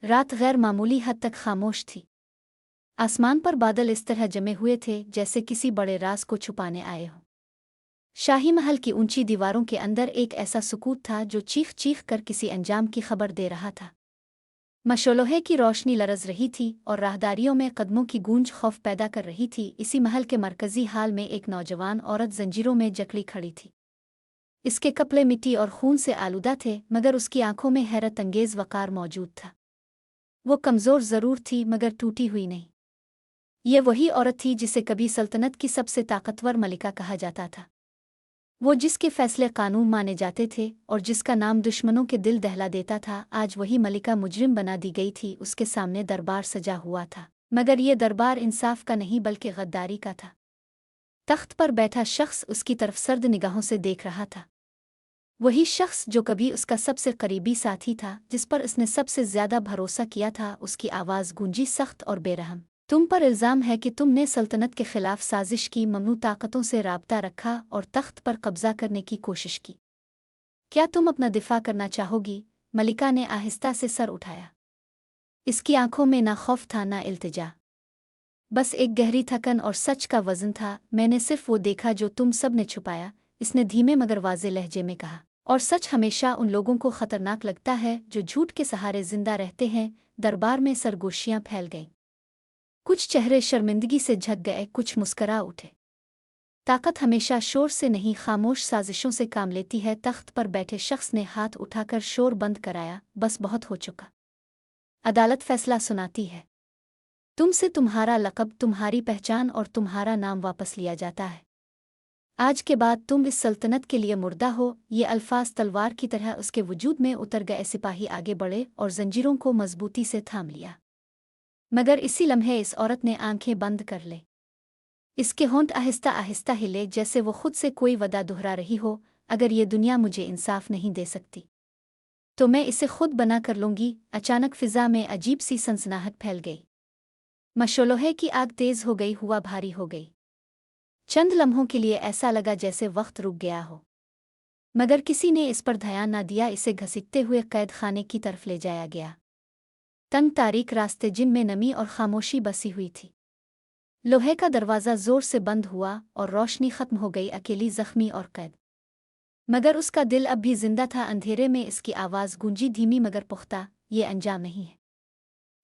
रात गैर मामूली हद तक खामोश थी। आसमान पर बादल इस तरह जमे हुए थे जैसे किसी बड़े राज को छुपाने आए हों। शाही महल की ऊंची दीवारों के अंदर एक ऐसा सुकूत था जो चीख चीख कर किसी अंजाम की खबर दे रहा था। मशोलोहे की रोशनी लरज रही थी और राहदारियों में कदमों की गूंज खौफ पैदा कर रही थी। इसी महल के मरकजी हाल में एक नौजवान औरत जंजीरों में जकड़ी खड़ी थी। इसके कपड़े मिट्टी और खून से आलूदा थे, मगर उसकी आंखों में हैरत अंगेज वकार मौजूद था। वो कमज़ोर ज़रूर थी मगर टूटी हुई नहीं। ये वही औरत थी जिसे कभी सल्तनत की सबसे ताकतवर मलिका कहा जाता था। वो जिसके फैसले कानून माने जाते थे और जिसका नाम दुश्मनों के दिल दहला देता था, आज वही मलिका मुजरिम बना दी गई थी। उसके सामने दरबार सजा हुआ था, मगर ये दरबार इंसाफ का नहीं बल्कि गद्दारी का था। तख्त पर बैठा शख्स उसकी तरफ सर्द निगाहों से देख रहा था। वही शख्स जो कभी उसका सबसे करीबी साथी था, जिस पर उसने सबसे ज्यादा भरोसा किया था। उसकी आवाज़ गूंजी सख्त और बेरहम। तुम पर इल्ज़ाम है कि तुमने सल्तनत के खिलाफ साजिश की, ममनू ताकतों से राब्ता रखा और तख्त पर कब्जा करने की कोशिश की। क्या तुम अपना दिफा करना चाहोगी? मलिका ने आहिस्ता से सर उठाया। इसकी आंखों में ना खौफ था ना इल्तिजा, बस एक गहरी थकन और सच का वजन था। मैंने सिर्फ वो देखा जो तुम सब ने छुपाया, इसने धीमे मगर वाज़े लहजे में कहा। और सच हमेशा उन लोगों को खतरनाक लगता है जो झूठ के सहारे जिंदा रहते हैं। दरबार में सरगोशियां फैल गईं। कुछ चेहरे शर्मिंदगी से झक गए, कुछ मुस्करा उठे। ताकत हमेशा शोर से नहीं, खामोश साजिशों से काम लेती है। तख्त पर बैठे शख्स ने हाथ उठाकर शोर बंद कराया। बस बहुत हो चुका। अदालत फैसला सुनाती है। तुमसे तुम्हारा लक़ब, तुम्हारी पहचान और तुम्हारा नाम वापस लिया जाता है। आज के बाद तुम इस सल्तनत के लिए मुर्दा हो। ये अल्फाज तलवार की तरह उसके वजूद में उतर गए। सिपाही आगे बढ़े और जंजीरों को मजबूती से थाम लिया, मगर इसी लम्हे इस औरत ने आंखें बंद कर ले। इसके होंठ आहिस्ता आहिस्ता हिले, जैसे वो खुद से कोई वदा दोहरा रही हो। अगर ये दुनिया मुझे इंसाफ नहीं दे सकती तो मैं इसे खुद बना कर लूंगी। अचानक फिजा में अजीब सी सनसनाहट फैल गई। मशोलोहे की आग तेज हो गई, हुआ भारी हो गई। चंद लम्हों के लिए ऐसा लगा जैसे वक्त रुक गया हो, मगर किसी ने इस पर ध्यान न दिया। इसे घसीटते हुए कैद खाने की तरफ ले जाया गया। तंग तारीक रास्ते जिनमें नमी और खामोशी बसी हुई थी। लोहे का दरवाज़ा जोर से बंद हुआ और रोशनी खत्म हो गई। अकेली, जख्मी और कैद, मगर उसका दिल अब भी जिंदा था। अंधेरे में इसकी आवाज़ गूंजी, धीमी मगर पुख्ता। ये अंजाम नहीं है,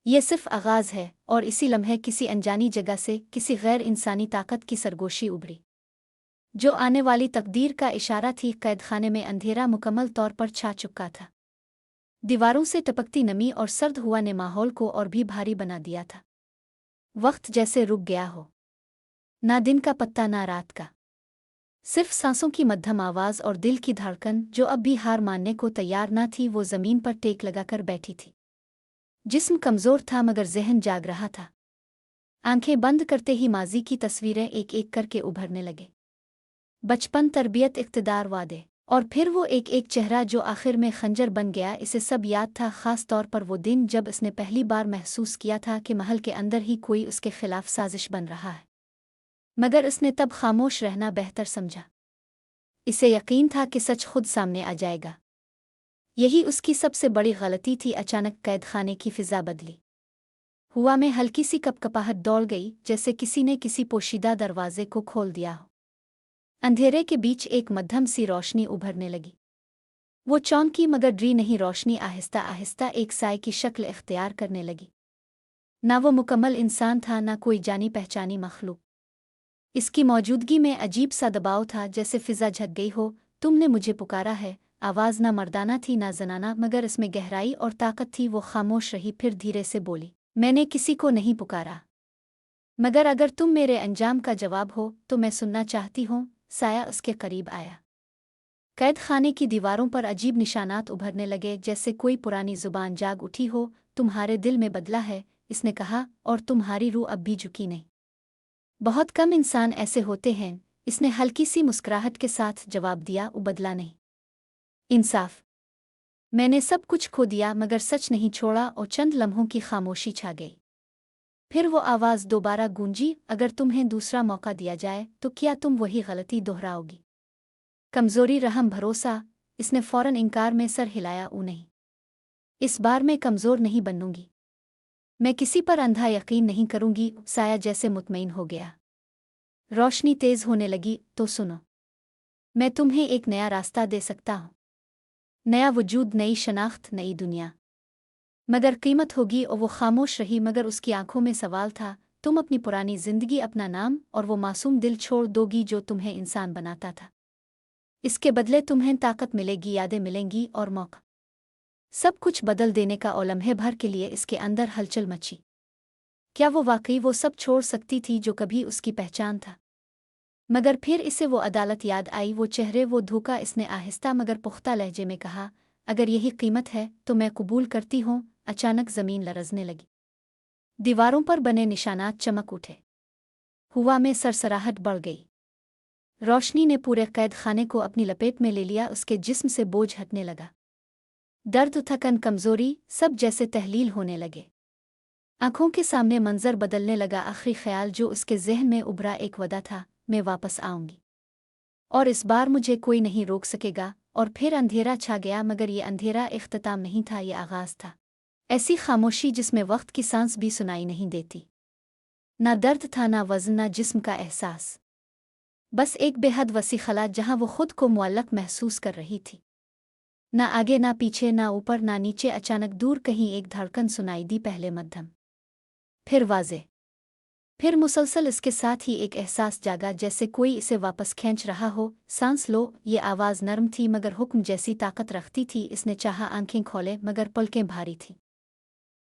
ये सिर्फ आगाज़ है। और इसी लम्हे किसी अनजानी जगह से किसी गैर इंसानी ताकत की सरगोशी उभरी, जो आने वाली तकदीर का इशारा थी। कैदखाने में अंधेरा मुकम्मल तौर पर छा चुका था। दीवारों से टपकती नमी और सर्द हुआ ने माहौल को और भी भारी बना दिया था। वक्त जैसे रुक गया हो, ना दिन का पत्ता ना रात का, सिर्फ सांसों की मध्यम आवाज़ और दिल की धड़कन जो अब भी हार मानने को तैयार न थी। वो ज़मीन पर टेक लगाकर बैठी थी। जिस्म कमज़ोर था मगर ज़हन जाग रहा था। आंखें बंद करते ही माजी की तस्वीरें एक एक करके उभरने लगे। बचपन, तरबियत, इक़्तिदार, वादे, और फिर वो एक एक चेहरा जो आखिर में खंजर बन गया। इसे सब याद था, ख़ास तौर पर वो दिन जब इसने पहली बार महसूस किया था कि महल के अंदर ही कोई उसके खिलाफ साजिश बन रहा है। मगर उसने तब खामोश रहना बेहतर समझा। इसे यकीन था कि सच खुद सामने आ जाएगा। यही उसकी सबसे बड़ी गलती थी। अचानक कैद खाने की फिजा बदली। हुआ में हल्की सी कपकपाहट दौड़ गई, जैसे किसी ने किसी पोशीदा दरवाजे को खोल दिया हो। अंधेरे के बीच एक मध्यम सी रोशनी उभरने लगी। वो चौंकी मगर डरी नहीं। रोशनी आहिस्ता आहिस्ता एक साए की शक्ल इख्तियार करने लगी। ना वो मुकम्मल इंसान था, ना कोई जानी पहचानी मखलूक। इसकी मौजूदगी में अजीब सा दबाव था, जैसे फिजा झक गई हो। तुमने मुझे पुकारा है। आवाज़ ना मर्दाना थी ना जनाना, मगर इसमें गहराई और ताकत थी। वो खामोश रही, फिर धीरे से बोली, मैंने किसी को नहीं पुकारा, मगर अगर तुम मेरे अंजाम का जवाब हो तो मैं सुनना चाहती हूँ। साया उसके करीब आया। कैद खाने की दीवारों पर अजीब निशानात उभरने लगे, जैसे कोई पुरानी जुबान जाग उठी हो। तुम्हारे दिल में बदला है, इसने कहा, और तुम्हारी रूह अब भी झुकी नहीं। बहुत कम इंसान ऐसे होते हैं, इसने हल्की सी मुस्कुराहट के साथ जवाब दिया। वो बदला नहीं, इंसाफ। मैंने सब कुछ खो दिया मगर सच नहीं छोड़ा। और चंद लम्हों की खामोशी छा गई। फिर वो आवाज़ दोबारा गूंजी, अगर तुम्हें दूसरा मौका दिया जाए तो क्या तुम वही गलती दोहराओगी? कमज़ोरी, रहम, भरोसा? इसने फौरन इनकार में सर हिलाया। नहीं, इस बार मैं कमज़ोर नहीं बनूंगी। मैं किसी पर अंधा यकीन नहीं करूंगी। साया जैसे मुतमईन हो गया। रोशनी तेज होने लगी। तो सुनो, मैं तुम्हें एक नया रास्ता दे सकता हूँ। नया वजूद, नई शनाख्त, नई दुनिया। मगर कीमत होगी। और वो खामोश रही, मगर उसकी आंखों में सवाल था। तुम अपनी पुरानी जिंदगी, अपना नाम और वो मासूम दिल छोड़ दोगी जो तुम्हें इंसान बनाता था। इसके बदले तुम्हें ताकत मिलेगी, यादें मिलेंगी और मौका। सब कुछ बदल देने का। और लम्हे भर के लिए इसके अंदर हलचल मची। क्या वो वाकई वो सब छोड़ सकती थी जो कभी उसकी पहचान था? मगर फिर इसे वो अदालत याद आई, वो चेहरे, वो धोखा। इसने आहिस्ता मगर पुख्ता लहजे में कहा, अगर यही कीमत है तो मैं कबूल करती हूँ। अचानक जमीन लरजने लगी। दीवारों पर बने निशानात चमक उठे। हवा में सरसराहट बढ़ गई। रोशनी ने पूरे कैद खाने को अपनी लपेट में ले लिया। उसके जिस्म से बोझ हटने लगा। दर्द, थकन, कमजोरी, सब जैसे तहलील होने लगे। आंखों के सामने मंजर बदलने लगा। आखिरी ख्याल जो उसके जहन में उभरा एक वादा था, मैं वापस आऊंगी और इस बार मुझे कोई नहीं रोक सकेगा। और फिर अंधेरा छा गया, मगर ये अंधेरा इख्तिताम नहीं था, ये आगाज था। ऐसी खामोशी जिसमें वक्त की सांस भी सुनाई नहीं देती। ना दर्द था, ना वजन, ना जिस्म का एहसास। बस एक बेहद वसी खला जहां वो खुद को मुअल्लक महसूस कर रही थी। ना आगे, ना पीछे, ना ऊपर, ना नीचे। अचानक दूर कहीं एक धड़कन सुनाई दी। पहले मध्यम, फिर वाज़े, फिर मुसलसल। इसके साथ ही एक एहसास जागा, जैसे कोई इसे वापस खींच रहा हो। सांस लो। ये आवाज़ नरम थी मगर हुक्म जैसी ताकत रखती थी। इसने चाहा आंखें खोले, मगर पलकें भारी थीं।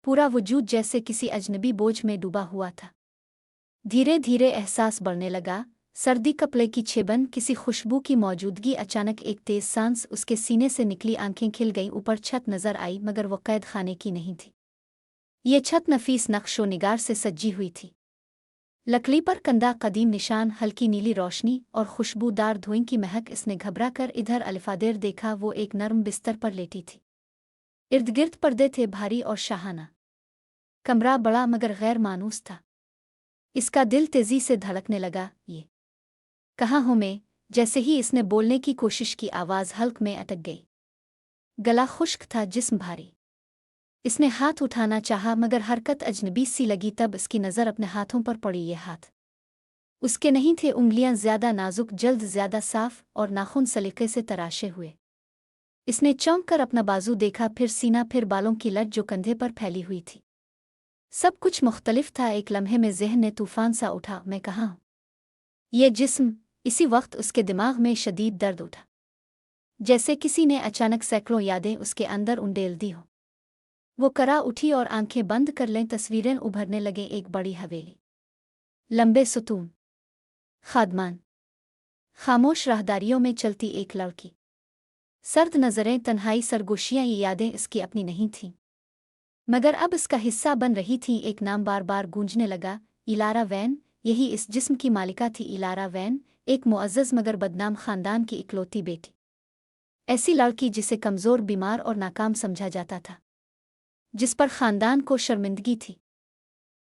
पूरा वजूद जैसे किसी अजनबी बोझ में डूबा हुआ था। धीरे धीरे एहसास बढ़ने लगा। सर्दी, कपड़े की छिबन, किसी खुशबू की मौजूदगी। अचानक एक तेज सांस उसके सीने से निकली। आंखें खिल गईं। ऊपर छत नजर आई, मगर वो कैद खाने की नहीं थी। ये छत नफीस नक्शो निगार से सजी हुई थी। लकड़ी पर कंधा, कदीम निशान, हल्की नीली रोशनी और खुशबूदार धुएं की महक। इसने घबरा कर इधर अलिफादेर देखा। वो एक नर्म बिस्तर पर लेटी थी। इर्द गिर्द पर्दे थे, भारी और शाहाना। कमरा बड़ा मगर गैर मानूस था। इसका दिल तेजी से धड़कने लगा। ये कहाँ हूँ मैं? जैसे ही इसने बोलने की कोशिश की, आवाज़ हल्क में अटक गई। गला खुश्क था, जिस्म भारी। इसने हाथ उठाना चाहा, मगर हरकत अजनबी सी लगी। तब इसकी नज़र अपने हाथों पर पड़ी। ये हाथ उसके नहीं थे। उंगलियां ज्यादा नाजुक, जल्द ज्यादा साफ और नाखून सलीके से तराशे हुए। इसने चौंक कर अपना बाजू देखा, फिर सीना, फिर बालों की लट जो कंधे पर फैली हुई थी। सब कुछ मुख्तलिफ था। एक लम्हे में जहन ने तूफान सा उठा। मैं कहाँ हूँ? ये जिस्म। इसी वक्त उसके दिमाग में शदीद दर्द उठा, जैसे किसी ने अचानक सैकड़ों यादें उसके अंदर उंडेल दी हो। वो करा उठी और आंखें बंद कर लें। तस्वीरें उभरने लगे। एक बड़ी हवेली, लंबे सुतून, खादमान, खामोश राहदारियों में चलती एक लड़की, सर्द नज़रें, तन्हाई, सरगोशियां। ये यादें इसकी अपनी नहीं थीं, मगर अब इसका हिस्सा बन रही थीं। एक नाम बार बार गूंजने लगा, इलारा वैन। यही इस जिस्म की मालिका थी, इलारा वैन। एक मुअज़्ज़ज़ मगर बदनाम ख़ानदान की इकलौती बेटी। ऐसी लड़की जिसे कमज़ोर, बीमार और नाकाम समझा जाता था, जिस पर ख़ानदान को शर्मिंदगी थी,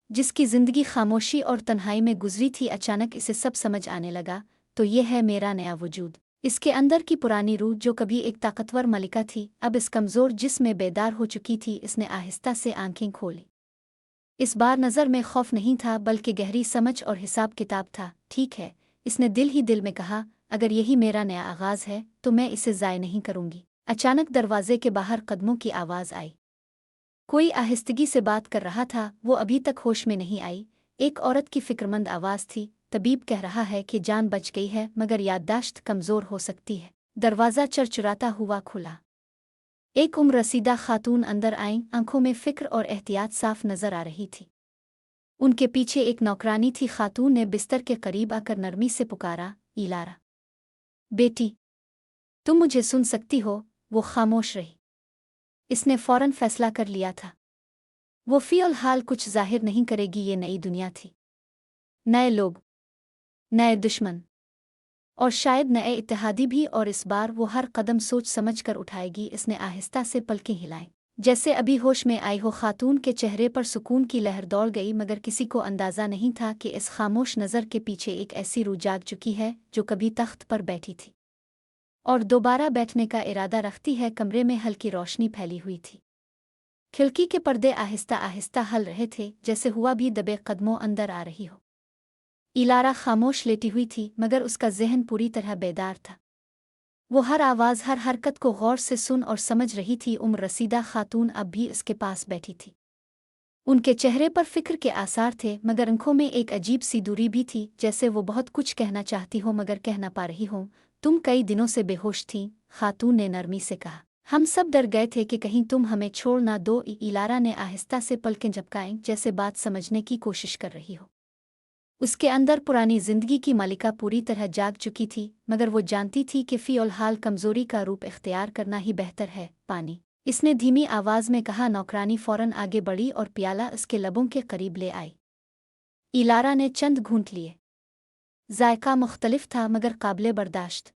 जिसकी ज़िंदगी खामोशी और तन्हाई में गुजरी थी। अचानक इसे सब समझ आने लगा। तो ये है मेरा नया वजूद। इसके अंदर की पुरानी रूह जो कभी एक ताकतवर मलिका थी, अब इस कमज़ोर जिस्म में बेदार हो चुकी थी। इसने आहिस्ता से आंखें खोली। इस बार नज़र में खौफ नहीं था, बल्कि गहरी समझ और हिसाब किताब था। ठीक है, इसने दिल ही दिल में कहा, अगर यही मेरा नया आगाज़ है तो मैं इसे ज़ाय नहीं करूंगी। अचानक दरवाजे के बाहर कदमों की आवाज़ आई। कोई आहिस्तगी से बात कर रहा था। वो अभी तक होश में नहीं आई। एक औरत की फिक्रमंद आवाज़ थी। तबीब कह रहा है कि जान बच गई है, मगर याददाश्त कमज़ोर हो सकती है। दरवाज़ा चरचराता हुआ खुला। एक उम्र रसीदा खातून अंदर आईं। आंखों में फ़िक्र और एहतियात साफ नज़र आ रही थी। उनके पीछे एक नौकरानी थी। खातून ने बिस्तर के करीब आकर नरमी से पुकारा, इलारा बेटी, तुम मुझे सुन सकती हो? वो खामोश रही। इसने फ़ौरन फैसला कर लिया था, वो फ़िलहाल कुछ ज़ाहिर नहीं करेगी। ये नई दुनिया थी, नए लोग, नए दुश्मन और शायद नए इत्तेहादी भी। और इस बार वो हर कदम सोच समझ कर उठाएगी। इसने आहिस्ता से पलकें हिलाई, जैसे अभी होश में आई हो। खातून के चेहरे पर सुकून की लहर दौड़ गई, मगर किसी को अंदाज़ा नहीं था कि इस खामोश नज़र के पीछे एक ऐसी रूह जाग चुकी है जो कभी तख्त पर बैठी थी और दोबारा बैठने का इरादा रखती है। कमरे में हल्की रोशनी फैली हुई थी। खिड़की के पर्दे आहिस्ता आहिस्ता हल रहे थे, जैसे हुआ भी दबे कदमों अंदर आ रही हो। इलारा खामोश लेटी हुई थी, मगर उसका ज़हन पूरी तरह बेदार था। वो हर आवाज़, हर हरकत को गौर से सुन और समझ रही थी। उम्र रसीदा खातून अब भी उसके पास बैठी थी। उनके चेहरे पर फिक्र के आसार थे, मगर आंखों में एक अजीब सी दूरी भी थी, जैसे वो बहुत कुछ कहना चाहती हो मगर कह न पा रही हो। तुम कई दिनों से बेहोश थीं, खातून ने नरमी से कहा। हम सब डर गए थे कि कहीं तुम हमें छोड़ ना दो। इलारा ने आहिस्ता से पलकें झपकाईं, जैसे बात समझने की कोशिश कर रही हो। उसके अंदर पुरानी जिंदगी की मालिका पूरी तरह जाग चुकी थी, मगर वो जानती थी कि फ़ी-उल-हाल कमज़ोरी का रूप इख्तियार करना ही बेहतर है। पानी, इसने धीमी आवाज़ में कहा। नौकरानी फ़ौरन आगे बढ़ी और प्याला उसके लबों के करीब ले आई। इलारा ने चंद घूंट लिए। जायका मुख्तलिफ था मगर काबिले बर्दाश्त।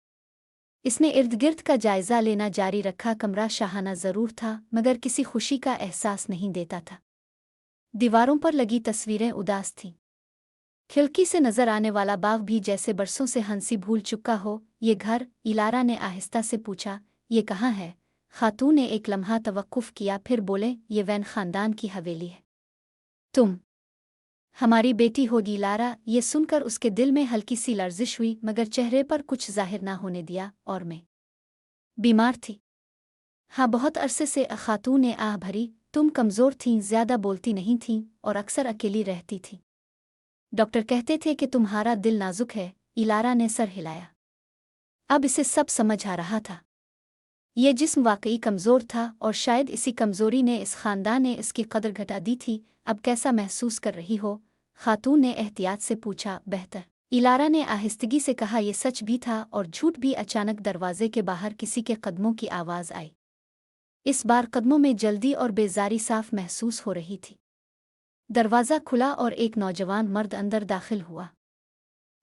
इसने इर्द गिर्द का जायज़ा लेना जारी रखा। कमरा शाहाना ज़रूर था, मगर किसी खुशी का एहसास नहीं देता था। दीवारों पर लगी तस्वीरें उदास थीं। खिड़की से नजर आने वाला बाग भी जैसे बरसों से हंसी भूल चुका हो। ये घर, इलारा ने आहिस्ता से पूछा, ये कहाँ है? खातून ने एक लम्हा तवक्कुफ किया, फिर बोले, ये वैन खानदान की हवेली है। तुम हमारी बेटी होगी। इलारा ये सुनकर उसके दिल में हल्की सी लर्जिश हुई, मगर चेहरे पर कुछ जाहिर ना होने दिया। और मैं बीमार थी। हाँ, बहुत अरसे से। खातून ने आह भरी। तुम कमज़ोर थीं, ज़्यादा बोलती नहीं थीं और अक्सर अकेली रहती थीं। डॉक्टर कहते थे कि तुम्हारा दिल नाजुक है। इलारा ने सर हिलाया। अब इसे सब समझ आ रहा था। ये जिस्म वाकई कमज़ोर था और शायद इसी कमज़ोरी ने इस ख़ानदान ने इसकी कदर घटा दी थी। अब कैसा महसूस कर रही हो? खातून ने एहतियात से पूछा। बेहतर, इलारा ने आहिस्तगी से कहा। यह सच भी था और झूठ भी। अचानक दरवाजे के बाहर किसी के कदमों की आवाज़ आई। इस बार कदमों में जल्दी और बेजारी साफ महसूस हो रही थी। दरवाज़ा खुला और एक नौजवान मर्द अंदर दाखिल हुआ।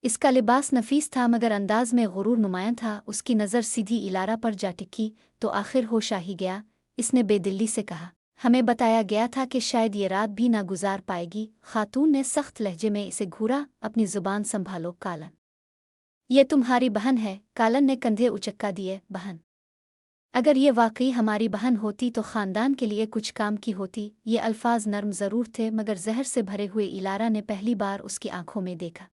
इसका लिबास नफीस था, मगर अंदाज में गुरूर नुमायां था। उसकी नज़र सीधी इलारा पर जा टिकी तो आखिर होश आ ही गया। इसने बेदिली से कहा, हमें बताया गया था कि शायद ये रात भी ना गुजार पाएगी। खातून ने सख्त लहजे में इसे घूरा। अपनी जुबान संभालो कालन, ये तुम्हारी बहन है। कालन ने कंधे उचक्का दिए। बहन? अगर ये वाकई हमारी बहन होती तो ख़ानदान के लिए कुछ काम की होती। ये अल्फाज नर्म ज़रूर थे, मगर जहर से भरे हुए। इलारा ने पहली बार उसकी आंखों में देखा।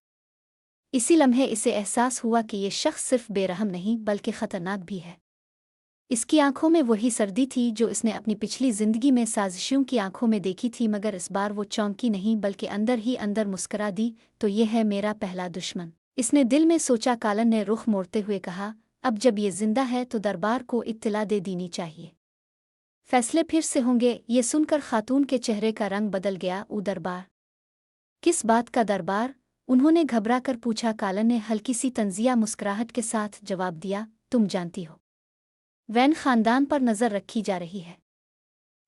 इसी लम्हे इसे एहसास हुआ कि ये शख्स सिर्फ बेरहम नहीं बल्कि ख़तरनाक भी है। इसकी आंखों में वही सर्दी थी जो इसने अपनी पिछली जिंदगी में साजिशों की आंखों में देखी थी, मगर इस बार वो चौंकी नहीं बल्कि अंदर ही अंदर मुस्करा दी। तो ये है मेरा पहला दुश्मन, इसने दिल में सोचा। कालन ने रुख मोड़ते हुए कहा, अब जब ये जिंदा है तो दरबार को इत्तला दे देनी चाहिए। फैसले फिर से होंगे। ये सुनकर खातून के चेहरे का रंग बदल गया। ऊ दरबार? किस बात का दरबार? उन्होंने घबरा कर पूछा। कालन ने हल्की सी तंजिया मुस्कुराहट के साथ जवाब दिया, तुम जानती हो, वैन खानदान पर नज़र रखी जा रही है।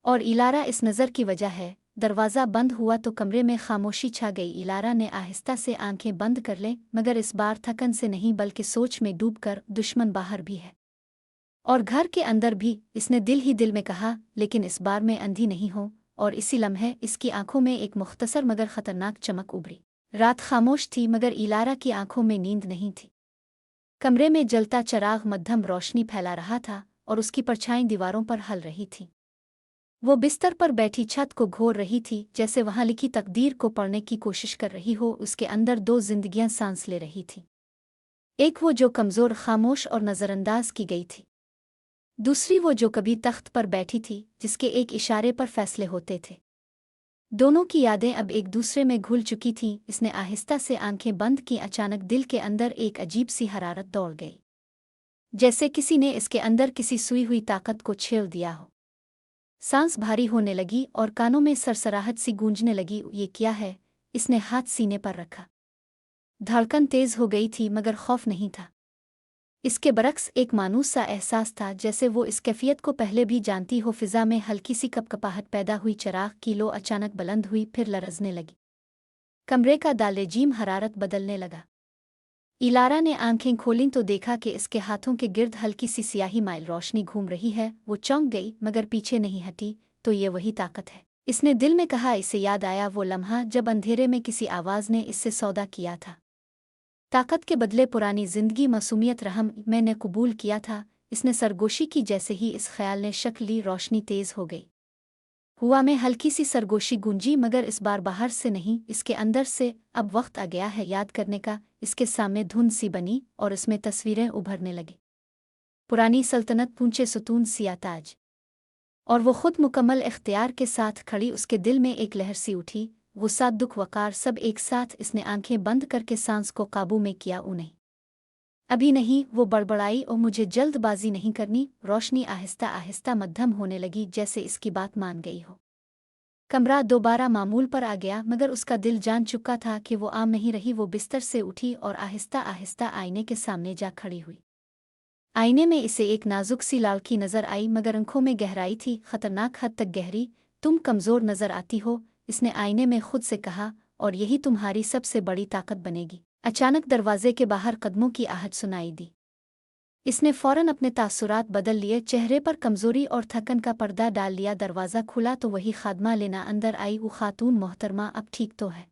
और इलारा इस नज़र की वजह है। दरवाज़ा बंद हुआ तो कमरे में खामोशी छा गई। इलारा ने आहिस्ता से आंखें बंद कर लें, मगर इस बार थकन से नहीं बल्कि सोच में डूबकर। दुश्मन बाहर भी है और घर के अंदर भी, इसने दिल ही दिल में कहा, लेकिन इस बार मैं अंधी नहीं हूँ। और इसी लम्हे इसकी आंखों में एक मुख्तसर मगर खतरनाक चमक उभरी। रात खामोश थी, मगर इलारा की आंखों में नींद नहीं थी। कमरे में जलता चराग मध्यम रोशनी फैला रहा था और उसकी परछाई दीवारों पर हल रही थी। वो बिस्तर पर बैठी छत को घोर रही थी, जैसे वहां लिखी तकदीर को पढ़ने की कोशिश कर रही हो। उसके अंदर दो जिंदगियां सांस ले रही थीं। एक वो जो कमज़ोर, खामोश और नज़रअंदाज की गई थी। दूसरी वो जो कभी तख्त पर बैठी थी, जिसके एक इशारे पर फैसले होते थे। दोनों की यादें अब एक दूसरे में घुल चुकी थीं। इसने आहिस्ता से आंखें बंद की। अचानक दिल के अंदर एक अजीब सी हरारत दौड़ गई, जैसे किसी ने इसके अंदर किसी सुई हुई ताकत को छेड़ दिया हो। सांस भारी होने लगी और कानों में सरसराहट सी गूंजने लगी। ये क्या है? इसने हाथ सीने पर रखा। धड़कन तेज हो गई थी, मगर खौफ नहीं था। इसके बरक्स एक मानूस सा एहसास था, जैसे वो इस कैफियत को पहले भी जानती हो। फिजा में हल्की सी कपकपाहट पैदा हुई। चिराग की लो अचानक बुलंद हुई, फिर लरजने लगी। कमरे का दालेजीम हरारत बदलने लगा। इलारा ने आंखें खोलीं तो देखा कि इसके हाथों के गिर्द हल्की सी सियाही माइल रोशनी घूम रही है। वो चौंक गई, मगर पीछे नहीं हटी। तो ये वही ताकत है, इसने दिल में कहा। इसे याद आया वो लम्हा जब अंधेरे में किसी आवाज़ ने इससे सौदा किया था। ताकत के बदले पुरानी जिंदगी, मासूमियत, रहम। मैंने कबूल किया था। इसने सरगोशी की। जैसे ही इस ख्याल ने शक्ल ली, रोशनी तेज हो गई। हुआ में हल्की सी सरगोशी गूंजी, मगर इस बार बाहर से नहीं, इसके अंदर से। अब वक्त आ गया है याद करने का। इसके सामने धुंध सी बनी और इसमें तस्वीरें उभरने लगी। पुरानी सल्तनत, पूंछे सुतून सिया ताज, और वो खुद मुकम्मल इख्तियार के साथ खड़ी। उसके दिल में एक लहर सी उठी, गुस्सा, दुख, वकार, सब एक साथ। इसने आंखें बंद करके सांस को काबू में किया। उन्हें अभी नहीं, वो बड़बड़ाई, और मुझे जल्दबाजी नहीं करनी। रोशनी आहिस्ता आहिस्ता मध्यम होने लगी, जैसे इसकी बात मान गई हो। कमरा दोबारा मामूल पर आ गया, मगर उसका दिल जान चुका था कि वो आम नहीं रही। वो बिस्तर से उठी और आहिस्ता आहिस्ता आईने के सामने जा खड़ी हुई। आईने में इसे एक नाजुक सी लाड़की नजर आई, मगर आंखों में गहराई थी, खतरनाक हद तक गहरी। तुम कमजोर नजर आती हो, इसने आईने में खुद से कहा, और यही तुम्हारी सबसे बड़ी ताकत बनेगी। अचानक दरवाजे के बाहर कदमों की आहट सुनाई दी। इसने फौरन अपने तासुरात बदल लिए, चेहरे पर कमजोरी और थकन का पर्दा डाल लिया। दरवाज़ा खुला तो वही खादमा लेना अंदर आई। वो खातून, मोहतरमा, अब ठीक तो है?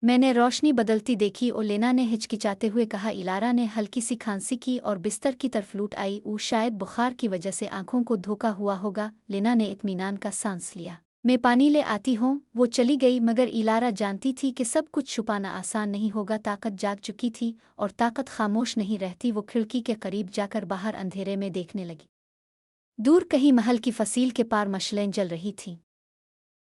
मैंने रोशनी बदलती देखी और लेना ने हिचकिचाते हुए कहा। इलारा ने हल्की सी खांसी की और बिस्तर की तरफ लूट आई। वो शायद बुखार की वजह से आंखों को धोखा हुआ होगा। लेना ने इत्मीनान का सांस लिया। मैं पानी ले आती हूँ। वो चली गई, मगर इलारा जानती थी कि सब कुछ छुपाना आसान नहीं होगा। ताकत जाग चुकी थी और ताकत खामोश नहीं रहती। वो खिड़की के करीब जाकर बाहर अंधेरे में देखने लगी। दूर कहीं महल की फसील के पार मशलें जल रही थीं।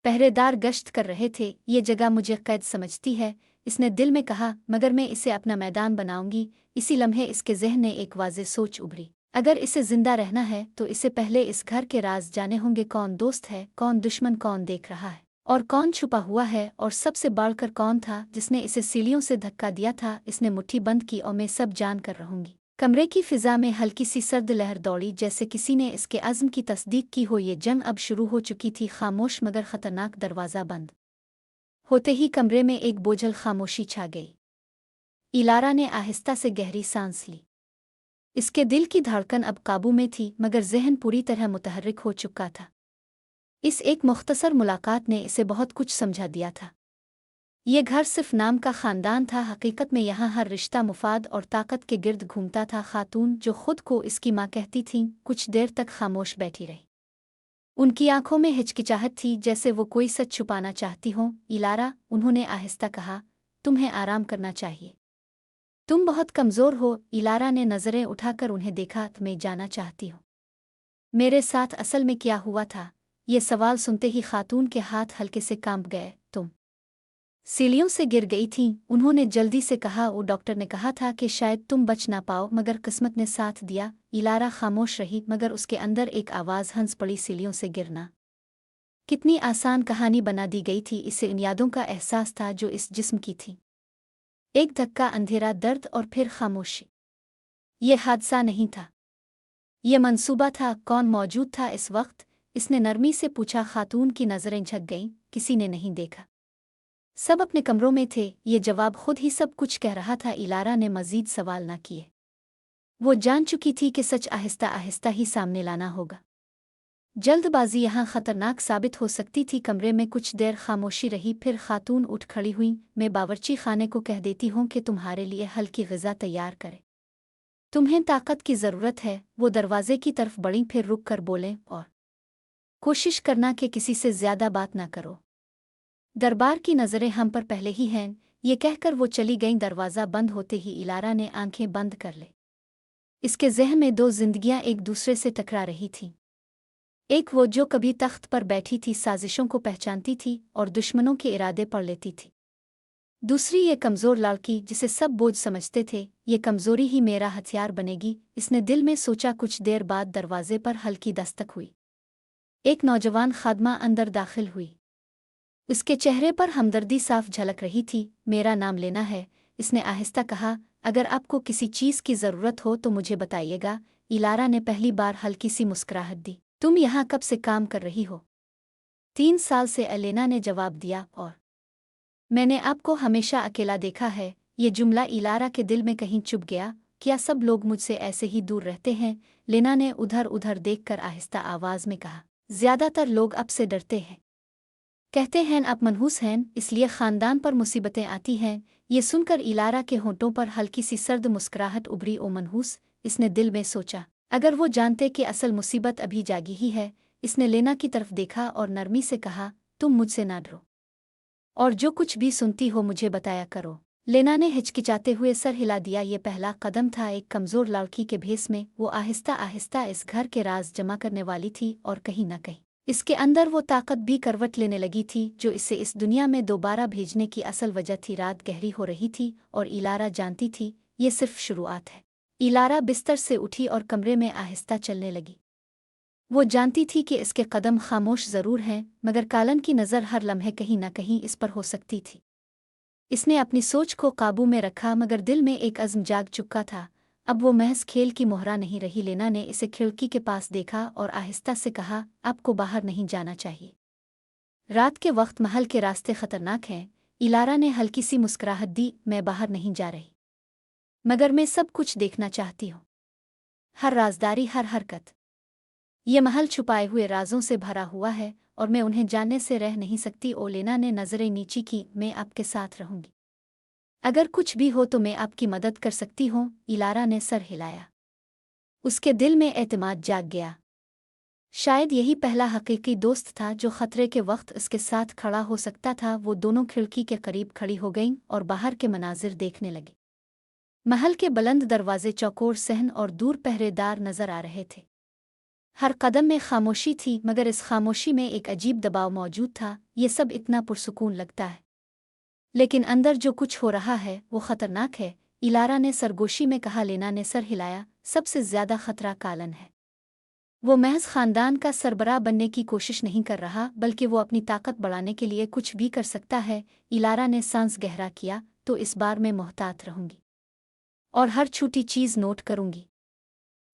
पहरेदार गश्त कर रहे थे। ये जगह मुझे कैद समझती है, इसने दिल में कहा, मगर मैं इसे अपना मैदान बनाऊंगी। इसी लम्हे इसके ज़हन में एक वाज़ेह सोच उभरी। अगर इसे जिंदा रहना है तो इसे पहले इस घर के राज जाने होंगे। कौन दोस्त है, कौन दुश्मन, कौन देख रहा है और कौन छुपा हुआ है, और सबसे बढ़कर कौन था जिसने इसे सीढ़ियों से धक्का दिया था। इसने मुट्ठी बंद की, और मैं सब जान कर रहूंगी। कमरे की फिजा में हल्की सी सर्द लहर दौड़ी, जैसे किसी ने इसके अज़्म की तस्दीक की हो। ये जंग अब शुरू हो चुकी थी। खामोश मगर खतरनाक। दरवाज़ा बंद होते ही कमरे में एक बोझल खामोशी छा गई। इलारा ने आहिस्ता से गहरी सांस ली। इसके दिल की धड़कन अब काबू में थी, मगर ज़हन पूरी तरह मुतहर्रिक हो चुका था। इस एक मुख्तसर मुलाकात ने इसे बहुत कुछ समझा दिया था। ये घर सिर्फ नाम का ख़ानदान था, हकीकत में यहाँ हर रिश्ता मुफाद और ताकत के गिर्द घूमता था। खातून, जो खुद को इसकी माँ कहती थीं, कुछ देर तक खामोश बैठी रही। उनकी आंखों में हिचकिचाहट थी, जैसे वो कोई सच छुपाना चाहती हों। इलारा, उन्होंने आहिस्ता कहा, तुम्हें आराम करना चाहिए। तुम बहुत कमज़ोर हो। इलारा ने नज़रें उठाकर उन्हें देखा। मैं जाना चाहती हूँ, मेरे साथ असल में क्या हुआ था। ये सवाल सुनते ही खातून के हाथ हल्के से कांप गए। तुम सीढ़ियों से गिर गई थीं, उन्होंने जल्दी से कहा। वो डॉक्टर ने कहा था कि शायद तुम बच ना पाओ, मगर किस्मत ने साथ दिया। इलारा खामोश रही, मगर उसके अंदर एक आवाज़ हंस पड़ी। सीढ़ियों से गिरना कितनी आसान कहानी बना दी गई थी। इसे इन यादों का एहसास था जो इस जिस्म की थी। एक धक्का, अंधेरा, दर्द, और फिर खामोशी। ये हादसा नहीं था, ये मंसूबा था। कौन मौजूद था इस वक्त? इसने नरमी से पूछा। खातून की नज़रें झक गईं। किसी ने नहीं देखा, सब अपने कमरों में थे। ये जवाब खुद ही सब कुछ कह रहा था। इलारा ने मज़ीद सवाल न किए। वो जान चुकी थी कि सच आहिस्ता आहिस्ता ही सामने लाना होगा। जल्दबाजी यहाँ खतरनाक साबित हो सकती थी। कमरे में कुछ देर खामोशी रही, फिर खातून उठ खड़ी हुई। मैं बावर्ची खाने को कह देती हूँ कि तुम्हारे लिए हल्की ग़िज़ा तैयार करे। तुम्हें ताकत की ज़रूरत है। वो दरवाजे की तरफ बढ़ीं, फिर रुक कर बोलें, और कोशिश करना कि किसी से ज़्यादा बात ना करो। दरबार की नज़रें हम पर पहले ही हैं। ये कहकर वो चली गईं। दरवाज़ा बंद होते ही इलारा ने आंखें बंद कर ली। इसके ज़हन में दो जिंदगियां एक दूसरे से टकरा रही थीं। एक वो जो कभी तख्त पर बैठी थी, साजिशों को पहचानती थी और दुश्मनों के इरादे पढ़ लेती थी। दूसरी ये कमज़ोर लड़की जिसे सब बोझ समझते थे। ये कमज़ोरी ही मेरा हथियार बनेगी, इसने दिल में सोचा। कुछ देर बाद दरवाजे पर हल्की दस्तक हुई। एक नौजवान खादमा अंदर दाखिल हुई। उसके चेहरे पर हमदर्दी साफ झलक रही थी। मेरा नाम लेना है, इसने आहिस्ता कहा। अगर आपको किसी चीज़ की ज़रूरत हो तो मुझे बताइएगा। इलारा ने पहली बार हल्की सी मुस्कुराहट दी। तुम यहाँ कब से काम कर रही हो? 3 साल से, एलेना ने जवाब दिया। और मैंने आपको हमेशा अकेला देखा है। ये जुमला इलारा के दिल में कहीं चुभ गया। क्या सब लोग मुझसे ऐसे ही दूर रहते हैं? लेना ने उधर उधर देखकर आहिस्ता आवाज़ में कहा। ज़्यादातर लोग अब से डरते हैं, कहते हैं आप मनहूस हैं, इसलिए ख़ानदान पर मुसीबतें आती हैं। ये सुनकर इलारा के होंठों पर हल्की सी सर्द मुस्कुराहट उभरी। ओ मनहूस, इसने दिल में सोचा। अगर वो जानते कि असल मुसीबत अभी जागी ही है, इसने लेना की तरफ देखा और नरमी से कहा, तुम मुझसे ना डरो और जो कुछ भी सुनती हो मुझे बताया करो। लेना ने हिचकिचाते हुए सर हिला दिया। ये पहला कदम था। एक कमज़ोर लड़की के भेस में वो आहिस्ता आहिस्ता इस घर के राज जमा करने वाली थी और कहीं न कहीं इसके अंदर वो ताकत भी करवट लेने लगी थी जो इसे इस दुनिया में दोबारा भेजने की असल वजह थी। रात गहरी हो रही थी और इलारा जानती थी ये सिर्फ शुरुआत है। इलारा बिस्तर से उठी और कमरे में आहिस्ता चलने लगी। वो जानती थी कि इसके कदम खामोश ज़रूर हैं मगर कालन की नज़र हर लम्हे कहीं न कहीं इस पर हो सकती थी। इसने अपनी सोच को काबू में रखा मगर दिल में एक अज़्म जाग चुका था। अब वो महज खेल की मोहरा नहीं रही। लेना ने इसे खिड़की के पास देखा और आहिस्ता से कहा, आपको बाहर नहीं जाना चाहिए। रात के वक्त महल के रास्ते खतरनाक हैं। इलारा ने हल्की सी मुस्कुराहट दी, मैं बाहर नहीं जा रही मगर मैं सब कुछ देखना चाहती हूँ, हर राजदारी, हर हरकत। ये महल छुपाए हुए राजों से भरा हुआ है और मैं उन्हें जानने से रह नहीं सकती। ओलेना ने नज़रें नीची की, मैं आपके साथ रहूंगी, अगर कुछ भी हो तो मैं आपकी मदद कर सकती हूँ। इलारा ने सर हिलाया। उसके दिल में एतमाद जाग गया। शायद यही पहला हकीकी दोस्त था जो खतरे के वक्त उसके साथ खड़ा हो सकता था। वो दोनों खिड़की के करीब खड़ी हो गईं और बाहर के मनाजिर देखने लगी। महल के बुलंद दरवाजे, चौकोर सहन और दूर पहरेदार नजर आ रहे थे। हर कदम में खामोशी थी मगर इस खामोशी में एक अजीब दबाव मौजूद था। ये सब इतना पुरसुकून लगता है लेकिन अंदर जो कुछ हो रहा है वो खतरनाक है, इलारा ने सरगोशी में कहा। लेना ने सर हिलाया। सबसे ज्यादा खतरा कालन है। वो महज खानदान का सरबराह बनने की कोशिश नहीं कर रहा बल्कि वो अपनी ताकत बढ़ाने के लिए कुछ भी कर सकता है। इलारा ने सांस गहरा किया, तो इस बार मैं मोहतात रहूंगी और हर छोटी चीज नोट करूंगी।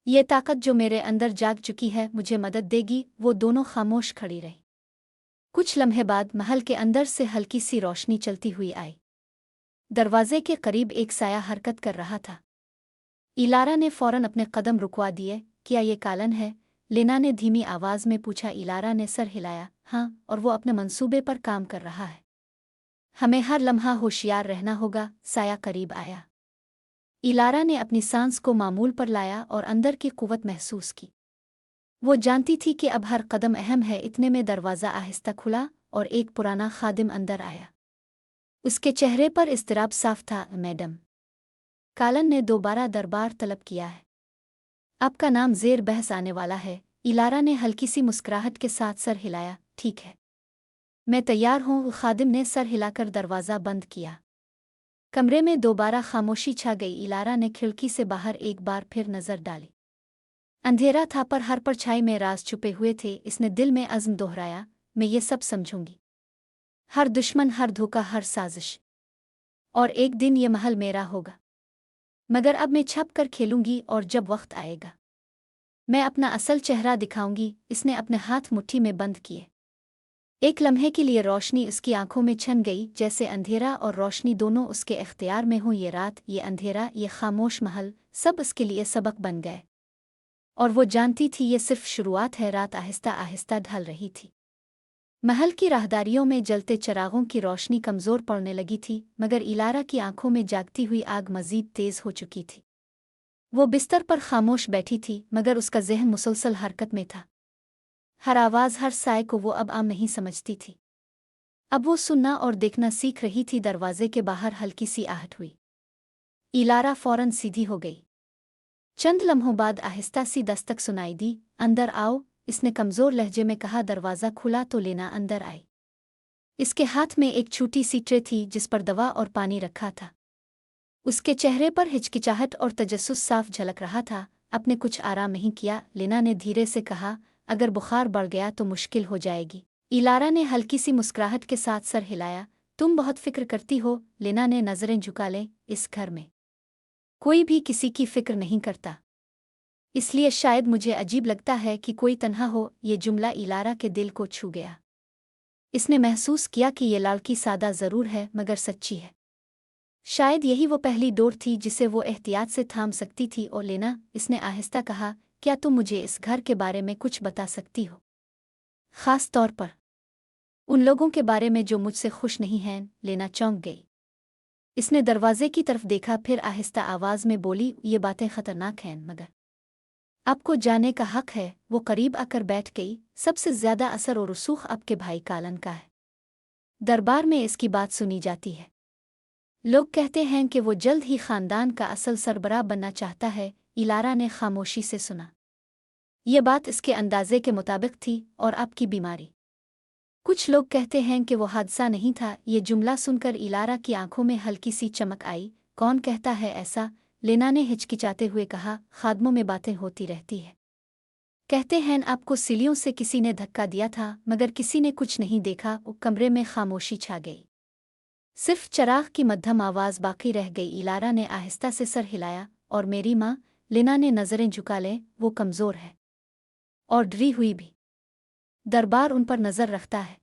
ये ताकत जो मेरे अंदर जाग चुकी है मुझे मदद देगी। वो दोनों खामोश खड़ी रही। कुछ लम्हे बाद महल के अंदर से हल्की सी रोशनी चलती हुई आई। दरवाजे के करीब एक साया हरकत कर रहा था। इलारा ने फौरन अपने कदम रुकवा दिए। क्या ये कालन है? लेना ने धीमी आवाज में पूछा। इलारा ने सर हिलाया, हाँ, और वो अपने मंसूबे पर काम कर रहा है। हमें हर लम्हा होशियार रहना होगा। साया करीब आया। इलारा ने अपनी सांस को मामूल पर लाया और अंदर की कुव्वत महसूस की। वो जानती थी कि अब हर कदम अहम है। इतने में दरवाज़ा आहिस्ता खुला और एक पुराना खादिम अंदर आया। उसके चेहरे पर इज़्तिराब साफ था। मैडम, कालन ने दोबारा दरबार तलब किया है। आपका नाम ज़ेर बहस आने वाला है। इलारा ने हल्की सी मुस्कुराहट के साथ सर हिलाया। ठीक है, मैं तैयार हूँ। खादिम ने सर हिलाकर दरवाज़ा बंद किया। कमरे में दोबारा खामोशी छा गई। इलारा ने खिड़की से बाहर एक बार फिर नज़र डाली। अंधेरा था पर हर परछाई में राज छुपे हुए थे। इसने दिल में अज़्म दोहराया, मैं ये सब समझूंगी, हर दुश्मन, हर धोखा, हर साजिश, और एक दिन ये महल मेरा होगा। मगर अब मैं छप कर खेलूंगी और जब वक्त आएगा मैं अपना असल चेहरा दिखाऊंगी। इसने अपने हाथ मुट्ठी में बंद किए। एक लम्हे के लिए रोशनी उसकी आंखों में छन गई, जैसे अंधेरा और रोशनी दोनों उसके इख्तियार में हों। ये रात, ये अंधेरा, ये खामोश महल, सब उसके लिए सबक बन गए। और वो जानती थी ये सिर्फ शुरुआत है। रात आहिस्ता आहिस्ता ढल रही थी। महल की राहदारियों में जलते चरागों की रोशनी कमज़ोर पड़ने लगी थी मगर इलारा की आंखों में जागती हुई आग मज़ीद तेज़ हो चुकी थी। वो बिस्तर पर खामोश बैठी थी मगर उसका ज़हन मुसलसल हरकत में था। हर आवाज़, हर साय को वो अब आम नहीं समझती थी। अब वो सुनना और देखना सीख रही थी। दरवाजे के बाहर हल्की सी आहट हुई। इलारा फौरन सीधी हो गई। चंद लम्हों बाद आहिस्ता सी दस्तक सुनाई दी। अंदर आओ, इसने कमज़ोर लहजे में कहा। दरवाज़ा खुला तो लेना अंदर आई। इसके हाथ में एक छोटी सी ट्रे थी जिस पर दवा और पानी रखा था। उसके चेहरे पर हिचकिचाहट और तजस्सुस साफ झलक रहा था। आपने कुछ आराम नहीं किया? लेना ने धीरे से कहा। अगर बुखार बढ़ गया तो मुश्किल हो जाएगी। इलारा ने हल्की सी मुस्कुराहट के साथ सर हिलाया। तुम बहुत फिक्र करती हो। लेना ने नज़रें झुका लें। इस घर में कोई भी किसी की फिक्र नहीं करता, इसलिए शायद मुझे अजीब लगता है कि कोई तन्हा हो। ये जुमला इलारा के दिल को छू गया। इसने महसूस किया कि ये लड़की सादा ज़रूर है मगर सच्ची है। शायद यही वो पहली डोर थी जिसे वो एहतियात से थाम सकती थी। और लेना, इसने आहिस्ता कहा, क्या तुम मुझे इस घर के बारे में कुछ बता सकती हो, ख़ास तौर पर उन लोगों के बारे में जो मुझसे खुश नहीं हैं? लेना चौंक गई। इसने दरवाजे की तरफ देखा, फिर आहिस्ता आवाज़ में बोली, ये बातें खतरनाक हैं मगर आपको जाने का हक है। वो करीब आकर बैठ गई। सबसे ज्यादा असर और रसूख आपके भाई कालन का है। दरबार में इसकी बात सुनी जाती है। लोग कहते हैं कि वो जल्द ही खानदान का असल सरबराह बनना चाहता है। इलारा ने खामोशी से सुना। ये बात इसके अंदाजे के मुताबिक थी और आपकी बीमारी। कुछ लोग कहते हैं कि वो हादसा नहीं था। ये जुमला सुनकर इलारा की आंखों में हल्की सी चमक आई। कौन कहता है ऐसा? लेना ने हिचकिचाते हुए कहा। खादमों में बातें होती रहती है। कहते हैं आपको सीलियों से किसी ने धक्का दिया था, मगर किसी ने कुछ नहीं देखा। वो कमरे में खामोशी छा गई। सिर्फ चराग की मध्यम आवाज बाकी रह गई। इलारा ने आहिस्ता से सर हिलाया। और मेरी माँ? लेना ने नजरें झुका ले। वो कमजोर है और डरी हुई भी। दरबार उन पर नजर रखता है।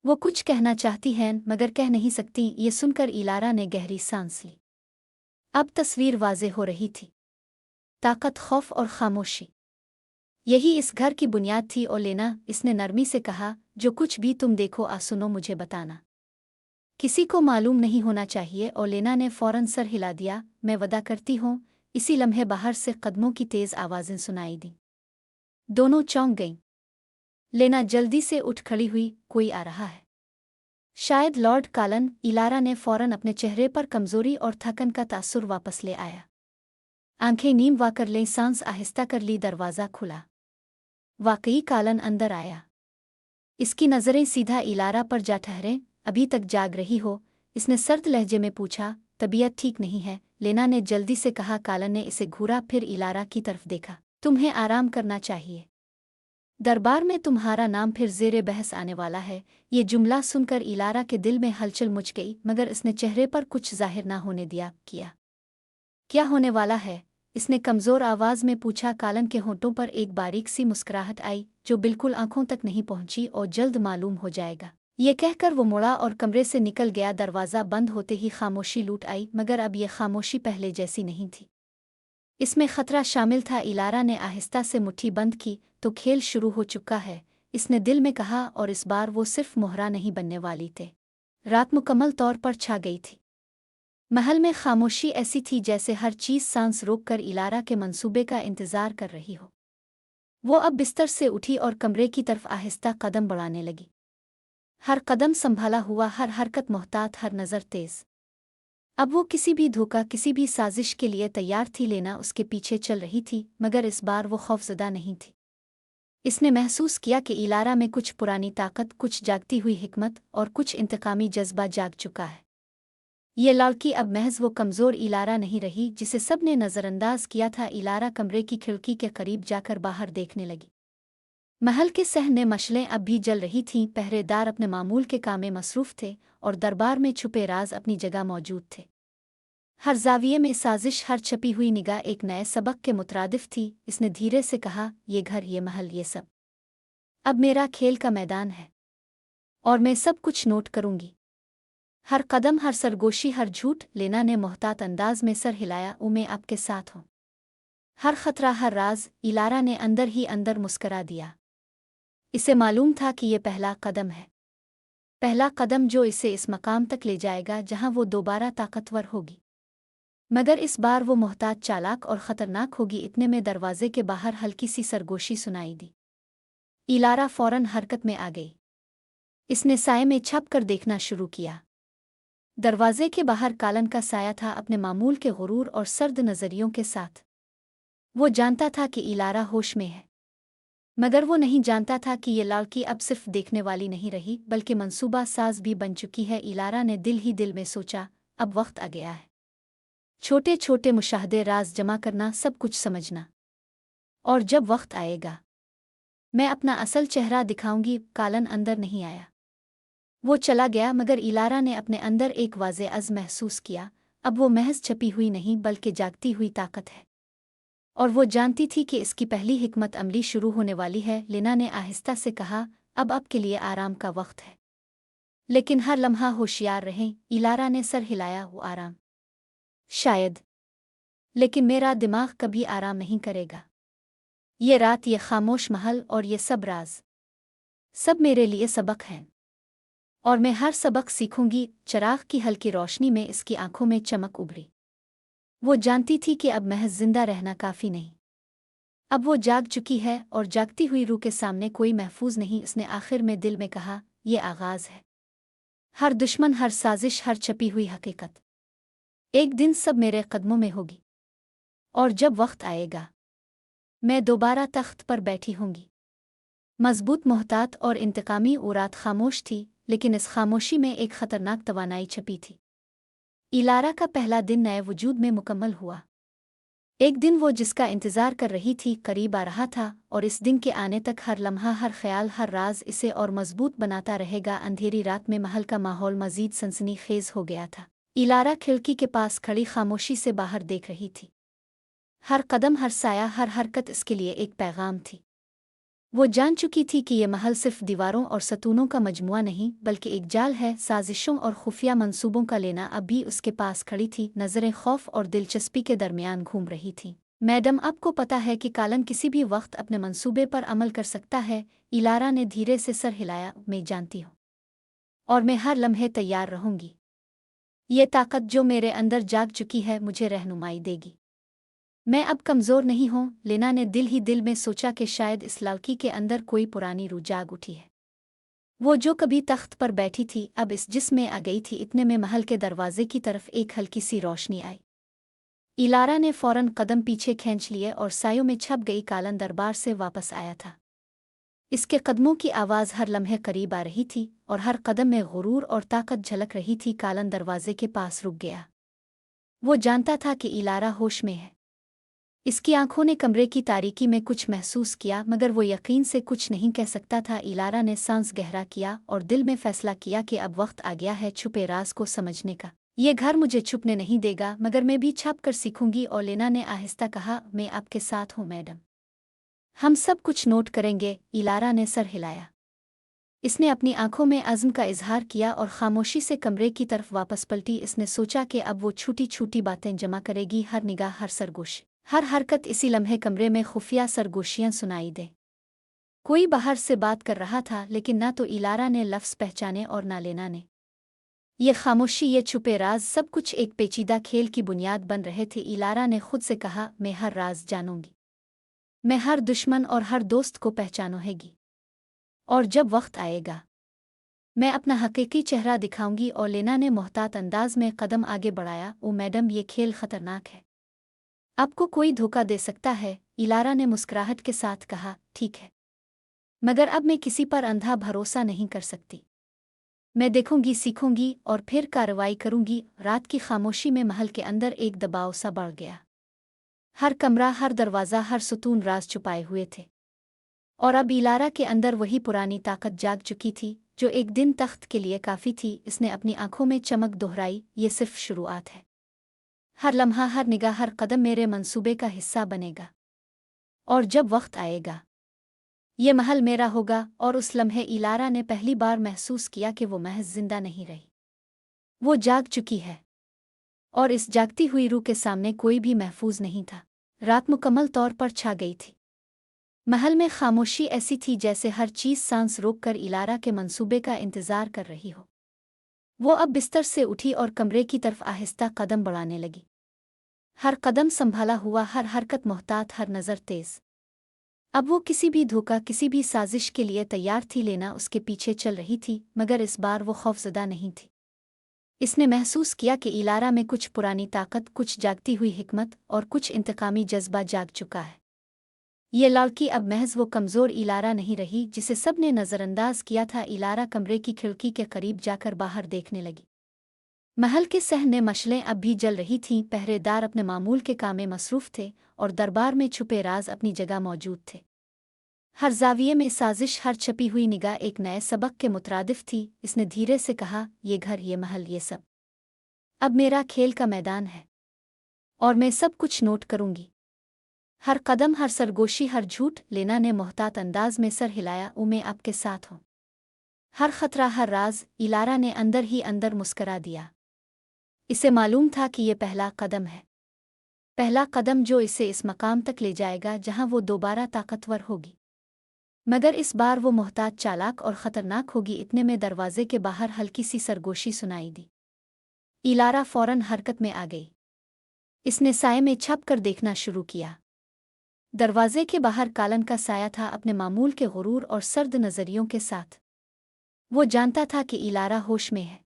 वो कुछ कहना चाहती हैं मगर कह नहीं सकती। ये सुनकर इलारा ने गहरी सांस ली। अब तस्वीर वाज़ेह हो रही थी। ताकत, खौफ और खामोशी, यही इस घर की बुनियाद थी। और लेना, इसने नरमी से कहा, जो कुछ भी तुम देखो सुनो, मुझे बताना। किसी को मालूम नहीं होना चाहिए। और लेना ने फौरन सर हिला दिया। मैं वदा करती हूँ। इसी लम्हे बाहर से कदमों की तेज आवाज़ें सुनाई दी। दोनों चौंक गईं। लेना जल्दी से उठ खड़ी हुई। कोई आ रहा है, शायद लॉर्ड कालन। इलारा ने फौरन अपने चेहरे पर कमजोरी और थकन का तासुर वापस ले आया। आंखें नीम वाकर लें, सांस आहिस्ता कर ली। दरवाज़ा खुला। वाकई कालन अंदर आया। इसकी नज़रें सीधा इलारा पर जा ठहरे। अभी तक जाग रही हो? इसने सर्द लहजे में पूछा। तबीयत ठीक नहीं है, लेना ने जल्दी से कहा। कालन ने इसे घूरा, फिर इलारा की तरफ देखा। तुम्हें आराम करना चाहिए। दरबार में तुम्हारा नाम फिर ज़ेरे बहस आने वाला है। ये जुमला सुनकर इलारा के दिल में हलचल मच गई, मगर इसने चेहरे पर कुछ जाहिर ना होने दिया। क्या होने वाला है? इसने कमज़ोर आवाज़ में पूछा। कालन के होंठों पर एक बारीक सी मुस्कुराहट आई, जो बिल्कुल आंखों तक नहीं पहुंची। और जल्द मालूम हो जाएगा, ये कहकर वो मुड़ा और कमरे से निकल गया। दरवाज़ा बंद होते ही खामोशी लूट आई, मगर अब ये खामोशी पहले जैसी नहीं थी। इसमें खतरा शामिल था। इलारा ने आहिस्ता से मुट्ठी बंद की। तो खेल शुरू हो चुका है, इसने दिल में कहा। और इस बार वो सिर्फ मोहरा नहीं बनने वाली थे। रात मुकम्मल तौर पर छा गई थी। महल में खामोशी ऐसी थी जैसे हर चीज़ सांस रोककर इलारा के मंसूबे का इंतज़ार कर रही हो। वो अब बिस्तर से उठी और कमरे की तरफ आहिस्ता कदम बढ़ाने लगी। हर कदम संभाला हुआ, हर हरकत मोहतात, हर नज़र तेज़। अब वो किसी भी धोखा, किसी भी साजिश के लिए तैयार थी। लेना उसके पीछे चल रही थी, मगर इस बार वो खौफज़दा नहीं थी। इसने महसूस किया कि इलारा में कुछ पुरानी ताकत, कुछ जागती हुई हिकमत और कुछ इंतकामी जज्बा जाग चुका है। ये लड़की अब महज वो कमज़ोर इलारा नहीं रही जिसे सब ने नज़रअंदाज किया था। इलारा कमरे की खिड़की के करीब जाकर बाहर देखने लगी। महल के सहने मशलें अब भी जल रही थीं। पहरेदार अपने मामूल के काम में मसरूफ़ थे और दरबार में छुपे राज अपनी जगह मौजूद थे। हर जाविये में साजिश, हर छपी हुई निगाह एक नए सबक के मुतरादिफ थी। इसने धीरे से कहा, ये घर, ये महल, ये सब अब मेरा खेल का मैदान है और मैं सब कुछ नोट करूंगी। हर कदम, हर सरगोशी, हर झूठ। लेना ने मोहतात अंदाज में सर हिलाया। मैं आपके साथ हूँ। हर खतरा, हर राज। इलारा ने अंदर ही अंदर मुस्करा दिया। इसे मालूम था कि ये पहला कदम है, पहला कदम जो इसे इस मकाम तक ले जाएगा जहां वो दोबारा ताकतवर होगी। मगर इस बार वो मोहतात, चालाक और ख़तरनाक होगी। इतने में दरवाजे के बाहर हल्की सी सरगोशी सुनाई दी। इलारा फौरन हरकत में आ गई। इसने साये में छप कर देखना शुरू किया। दरवाजे के बाहर कालन का साया था, अपने मामूल के गुरूर और सर्द नज़रियों के साथ। वो जानता था कि इलारा होश में है, मगर वो नहीं जानता था कि ये लड़की अब सिर्फ देखने वाली नहीं रही, बल्कि मंसूबा साज भी बन चुकी है। इलारा ने दिल ही दिल में सोचा, अब वक्त आ गया है। छोटे छोटे मुशाहदे, राज जमा करना, सब कुछ समझना। और जब वक्त आएगा, मैं अपना असल चेहरा दिखाऊंगी। कालन अंदर नहीं आया। वो चला गया, मगर इलारा ने अपने अंदर एक वाज़े अज़्म महसूस किया। अब वो महज छपी हुई नहीं, बल्कि जागती हुई ताकत है। और वो जानती थी कि इसकी पहली हिकमत अमली शुरू होने वाली है। लेना ने आहिस्ता से कहा, अब आपके लिए आराम का वक्त है, लेकिन हर लम्हा होशियार रहें। इलारा ने सर हिलाया। वो आराम शायद, लेकिन मेरा दिमाग कभी आराम नहीं करेगा। ये रात, ये खामोश महल और ये सब राज, सब मेरे लिए सबक हैं, और मैं हर सबक सीखूंगी। चराग की हल्की रोशनी में इसकी आंखों में चमक उभरी। वो जानती थी कि अब महज जिंदा रहना काफ़ी नहीं, अब वो जाग चुकी है और जागती हुई रूह के सामने कोई महफूज नहीं। उसने आखिर में दिल में कहा, ये आगाज है। हर दुश्मन, हर साजिश, हर छपी हुई हकीकत एक दिन सब मेरे कदमों में होगी। और जब वक्त आएगा मैं दोबारा तख्त पर बैठी होंगी। मजबूत, मोहतात और इंतकामी। वो रात खामोश थी, लेकिन इस खामोशी में एक खतरनाक तवानाई छपी थी। इलारा का पहला दिन नए वजूद में मुकम्मल हुआ। एक दिन वो जिसका इंतज़ार कर रही थी करीब आ रहा था, और इस दिन के आने तक हर लम्हा, हर ख्याल, हर राज इसे और मजबूत बनाता रहेगा। अंधेरी रात में महल का माहौल मजीद सनसनीखेज हो गया था। इलारा खिड़की के पास खड़ी खामोशी से बाहर देख रही थी। हर कदम, हर साया, हर हरकत इसके लिए एक पैगाम थी। वो जान चुकी थी कि ये महल सिर्फ दीवारों और सतूनों का मजमुआ नहीं, बल्कि एक जाल है। साजिशों और खुफिया मंसूबों का लेना अब भी उसके पास खड़ी थी, नज़रें खौफ और दिलचस्पी के दरमियान घूम रही थीं। मैडम, आपको पता है कि कालन किसी भी वक्त अपने मंसूबे पर अमल कर सकता है। इलारा ने धीरे से सर हिलाया। मैं जानती हूँ, और मैं हर लम्हे तैयार रहूंगी। ये ताकत जो मेरे अंदर जाग चुकी है मुझे रहनुमाई देगी। मैं अब कमज़ोर नहीं हूँ। लेना ने दिल ही दिल में सोचा कि शायद इस लड़की के अंदर कोई पुरानी रूह जाग उठी है। वो जो कभी तख्त पर बैठी थी अब इस जिस्म में आ गई थी। इतने में महल के दरवाजे की तरफ एक हल्की सी रोशनी आई। इलारा ने फौरन कदम पीछे खींच लिए और सायों में छप गई। कालन दरबार से वापस आया था। इसके कदमों की आवाज़ हर लम्हे करीब आ रही थी, और हर कदम में गुरूर और ताकत झलक रही थी। कालन दरवाजे के पास रुक गया। वो जानता था कि इलारा होश में है। इसकी आंखों ने कमरे की तारीकी में कुछ महसूस किया, मगर वो यकीन से कुछ नहीं कह सकता था। इलारा ने सांस गहरा किया और दिल में फैसला किया कि अब वक्त आ गया है छुपे राज को समझने का। ये घर मुझे छुपने नहीं देगा, मगर मैं भी छुप कर सीखूंगी। और लेना ने आहिस्ता कहा, मैं आपके साथ हूँ मैडम। हम सब कुछ नोट करेंगे। इलारा ने सर हिलाया। इसने अपनी आंखों में अज़्म का इजहार किया और खामोशी से कमरे की तरफ वापस पलटी। इसने सोचा कि अब वो छोटी छोटी बातें जमा करेगी, हर निगाह, हर सरगोश, हर हरकत। इसी लम्हे कमरे में खुफिया सरगोशियां सुनाई दे। कोई बाहर से बात कर रहा था, लेकिन ना तो इलारा ने लफ्ज़ पहचाने और ना लेना ने। ये खामोशी, ये छुपे राज, सब कुछ एक पेचीदा खेल की बुनियाद बन रहे थे। इलारा ने खुद से कहा, मैं हर राज जानूंगी। मैं हर दुश्मन और हर दोस्त को पहचानूंगी। और जब वक्त आएगा मैं अपना हकीकी चेहरा दिखाऊंगी। और लेना ने मोहतात अंदाज में कदम आगे बढ़ाया। ओ मैडम, ये खेल खतरनाक है। आपको कोई धोखा दे सकता है। इलारा ने मुस्कुराहट के साथ कहा, ठीक है, मगर अब मैं किसी पर अंधा भरोसा नहीं कर सकती। मैं देखूंगी, सीखूंगी और फिर कार्रवाई करूंगी। रात की खामोशी में महल के अंदर एक दबाव सा बढ़ गया। हर कमरा, हर दरवाज़ा, हर सुतून राज छुपाए हुए थे। और अब इलारा के अंदर वही पुरानी ताकत जाग चुकी थी जो एक दिन तख्त के लिए काफ़ी थी। इसने अपनी आंखों में चमक दोहराई, ये सिर्फ शुरुआत है। हर लम्हा, हर निगाह, हर कदम मेरे मंसूबे का हिस्सा बनेगा। और जब वक्त आएगा ये महल मेरा होगा। और उस लम्हे इलारा ने पहली बार महसूस किया कि वो महज जिंदा नहीं रही, वो जाग चुकी है। और इस जागती हुई रूह के सामने कोई भी महफूज नहीं था। रात मुकम्मल तौर पर छा गई थी। महल में खामोशी ऐसी थी जैसे हर चीज़ सांस रोककर इलारा के मंसूबे का इंतज़ार कर रही हो। वो अब बिस्तर से उठी और कमरे की तरफ आहिस्ता कदम बढ़ाने लगी। हर कदम संभाला हुआ, हर हरकत मोहतात, हर नज़र तेज़। अब वो किसी भी धोखा, किसी भी साजिश के लिए तैयार थी। लेना उसके पीछे चल रही थी, मगर इस बार वो खौफज़दा नहीं थी। इसने महसूस किया कि इलारा में कुछ पुरानी ताकत, कुछ जागती हुई हिकमत और कुछ इंतकामी जज्बा जाग चुका है। ये लड़की अब महज वो कमज़ोर इलारा नहीं रही जिसे सब ने नज़रअंदाज किया था। इलारा कमरे की खिड़की के करीब जाकर बाहर देखने लगी। महल के सहने मशलें अब भी जल रही थीं। पहरेदार अपने मामूल के काम में मसरूफ़ थे और दरबार में छुपे राज अपनी जगह मौजूद थे। हर जाविये में साजिश, हर छपी हुई निगाह एक नए सबक के मुतरादिफ थी। इसने धीरे से कहा, ये घर, ये महल, ये सब अब मेरा खेल का मैदान है, और मैं सब कुछ नोट करूंगी। हर कदम, हर सरगोशी, हर झूठ। लेना ने मोहतात अंदाज में सर हिलाया। ओ, मैं आपके साथ हूँ। हर खतरा, हर राज। इलारा ने अंदर ही अंदर मुस्करा दिया। इसे मालूम था कि ये पहला कदम है, पहला कदम जो इसे इस मकाम तक ले जाएगा जहां वो दोबारा ताकतवर होगी। मगर इस बार वो मोहतात, चालाक और ख़तरनाक होगी। इतने में दरवाजे के बाहर हल्की सी सरगोशी सुनाई दी। इलारा फौरन हरकत में आ गई। इसने साये में छप कर देखना शुरू किया। दरवाजे के बाहर कालन का साया था, अपने मामूल के गुरूर और सर्द नज़रियों के साथ। वो जानता था कि इलारा होश में है,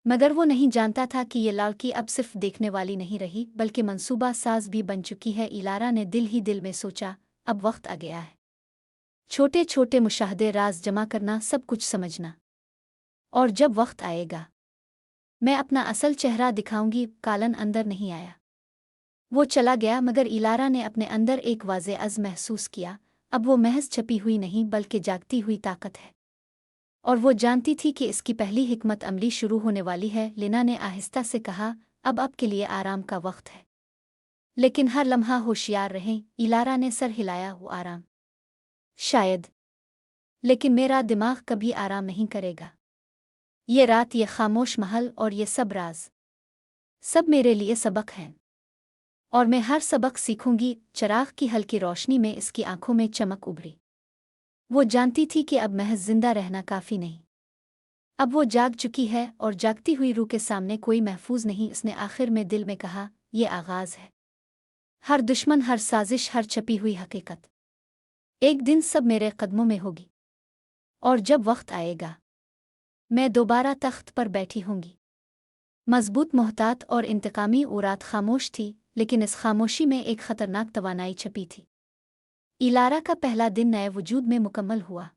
मगर वो नहीं जानता था कि ये लड़की अब सिर्फ देखने वाली नहीं रही बल्कि मंसूबा साज भी बन चुकी है। इलारा ने दिल ही दिल में सोचा, अब वक्त आ गया है। छोटे छोटे मुशाहदे, राज जमा करना, सब कुछ समझना, और जब वक्त आएगा मैं अपना असल चेहरा दिखाऊंगी। कालन अंदर नहीं आया, वो चला गया, मगर इलारा ने अपने अंदर एक वाज़े अज़्म महसूस किया। अब वो महज छपी हुई नहीं बल्कि जागती हुई ताकत है, और वो जानती थी कि इसकी पहली हिकमत अमली शुरू होने वाली है। लेना ने आहिस्ता से कहा, अब आपके लिए आराम का वक्त है, लेकिन हर लम्हा होशियार रहें। इलारा ने सर हिलाया, वो आराम शायद, लेकिन मेरा दिमाग कभी आराम नहीं करेगा। ये रात, ये खामोश महल और ये सब राज, सब मेरे लिए सबक हैं, और मैं हर सबक सीखूंगी। चराग की हल्की रोशनी में इसकी आंखों में चमक उभरी। वो जानती थी कि अब महज जिंदा रहना काफ़ी नहीं, अब वो जाग चुकी है, और जागती हुई रूह के सामने कोई महफूज नहीं। उसने आखिर में दिल में कहा, ये आगाज़ है। हर दुश्मन, हर साजिश, हर छपी हुई हकीकत एक दिन सब मेरे कदमों में होगी, और जब वक्त आएगा मैं दोबारा तख्त पर बैठी होंगी। मजबूत, मोहतात और इंतकामी। वो रात खामोश थी, लेकिन इस खामोशी में एक खतरनाक तवानाई छपी थी। इलारा का पहला दिन नए वजूद में मुकम्मल हुआ।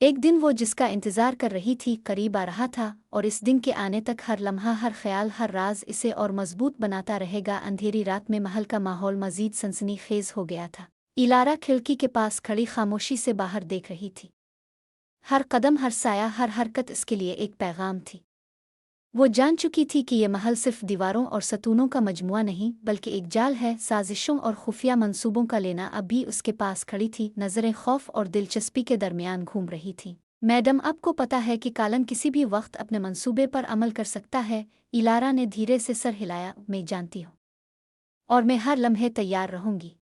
एक दिन वो जिसका इंतज़ार कर रही थी करीब आ रहा था, और इस दिन के आने तक हर लम्हा, हर ख्याल, हर राज इसे और मजबूत बनाता रहेगा। अंधेरी रात में महल का माहौल मजीद सनसनीखेज हो गया था। इलारा खिड़की के पास खड़ी खामोशी से बाहर देख रही थी। हर कदम, हर साया, हर हरकत इसके लिए एक पैगाम थी। वो जान चुकी थी कि ये महल सिर्फ दीवारों और सतूनों का मजमुआ नहीं बल्कि एक जाल है, साजिशों और खुफिया मंसूबों का। लेना अब भी उसके पास खड़ी थी, नज़रें खौफ और दिलचस्पी के दरमियान घूम रही थी। मैडम, आपको पता है कि कालन किसी भी वक्त अपने मंसूबे पर अमल कर सकता है। इलारा ने धीरे से सर हिलाया। मैं जानती हूँ, और मैं हर लम्हे तैयार रहूंगी।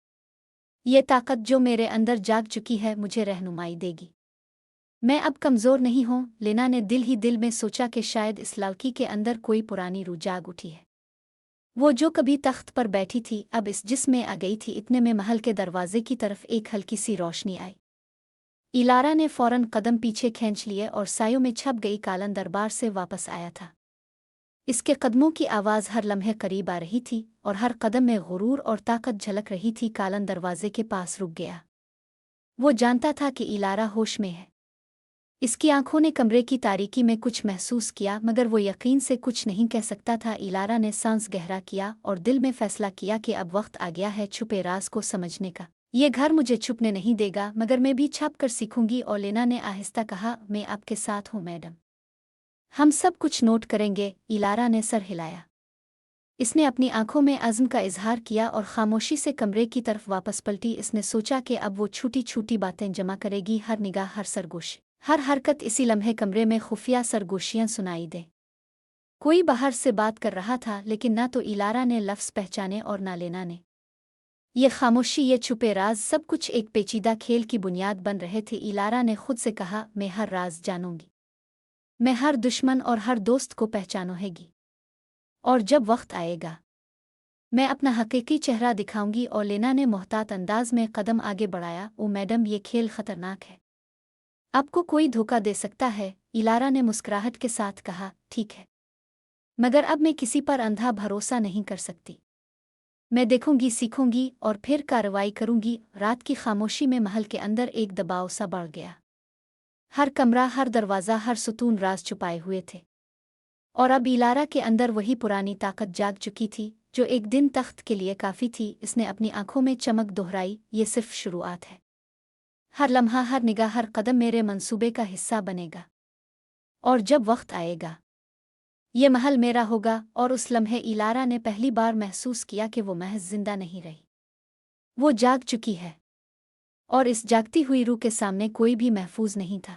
ये ताकत जो मेरे अंदर जाग चुकी है मुझे रहनुमाई देगी। मैं अब कमज़ोर नहीं हूँ। लेना ने दिल ही दिल में सोचा कि शायद इस लड़की के अंदर कोई पुरानी रूह जाग उठी है। वो जो कभी तख्त पर बैठी थी अब इस जिस्म में आ गई थी। इतने में महल के दरवाजे की तरफ एक हल्की सी रोशनी आई। इलारा ने फौरन कदम पीछे खींच लिए और सायों में छप गई। कालन दरबार से वापस आया था। इसके कदमों की आवाज़ हर लम्हे करीब आ रही थी, और हर कदम में गुरूर और ताकत झलक रही थी। कालन दरवाजे के पास रुक गया। वो जानता था कि इलारा होश में है। इसकी आंखों ने कमरे की तारीकी में कुछ महसूस किया, मगर वो यकीन से कुछ नहीं कह सकता था। इलारा ने सांस गहरा किया और दिल में फैसला किया कि अब वक्त आ गया है छुपे राज को समझने का। ये घर मुझे छुपने नहीं देगा, मगर मैं भी छाप कर सीखूंगी। और लेना ने आहिस्ता कहा, मैं आपके साथ हूँ मैडम, हम सब कुछ नोट करेंगे। इलारा ने सर हिलाया। इसने अपनी आंखों में अज़्म का इजहार किया और खामोशी से कमरे की तरफ वापस पलटी। इसने सोचा कि अब वो छोटी छोटी बातें जमा करेगी, हर निगाह, हर सरगोशी, हर हरकत। इसी लम्हे कमरे में खुफिया सरगोशियां सुनाई दे। कोई बाहर से बात कर रहा था, लेकिन ना तो इलारा ने लफ्ज़ पहचाने और ना लेना ने। ये खामोशी, ये छुपे राज, सब कुछ एक पेचीदा खेल की बुनियाद बन रहे थे। इलारा ने खुद से कहा, मैं हर राज जानूंगी, मैं हर दुश्मन और हर दोस्त को पहचानूंगी, और जब वक्त आएगा मैं अपना हकीकी चेहरा दिखाऊंगी। और लेना ने मोहतात अंदाज में कदम आगे बढ़ाया। ओ मैडम, ये खेल खतरनाक है, आपको कोई धोखा दे सकता है। इलारा ने मुस्कुराहट के साथ कहा, ठीक है, मगर अब मैं किसी पर अंधा भरोसा नहीं कर सकती। मैं देखूंगी, सीखूंगी और फिर कार्रवाई करूंगी। रात की खामोशी में महल के अंदर एक दबाव सा बढ़ गया। हर कमरा, हर दरवाज़ा, हर सुतून राज छुपाए हुए थे, और अब इलारा के अंदर वही पुरानी ताकत जाग चुकी थी जो एक दिन तख्त के लिए काफ़ी थी। इसने अपनी आंखों में चमक दोहराई, ये सिर्फ शुरुआत है। हर लम्हा, हर निगाह, हर कदम मेरे मंसूबे का हिस्सा बनेगा, और जब वक्त आएगा ये महल मेरा होगा। और उस लम्हे इलारा ने पहली बार महसूस किया कि वो महज जिंदा नहीं रही, वो जाग चुकी है, और इस जागती हुई रूह के सामने कोई भी महफूज नहीं था।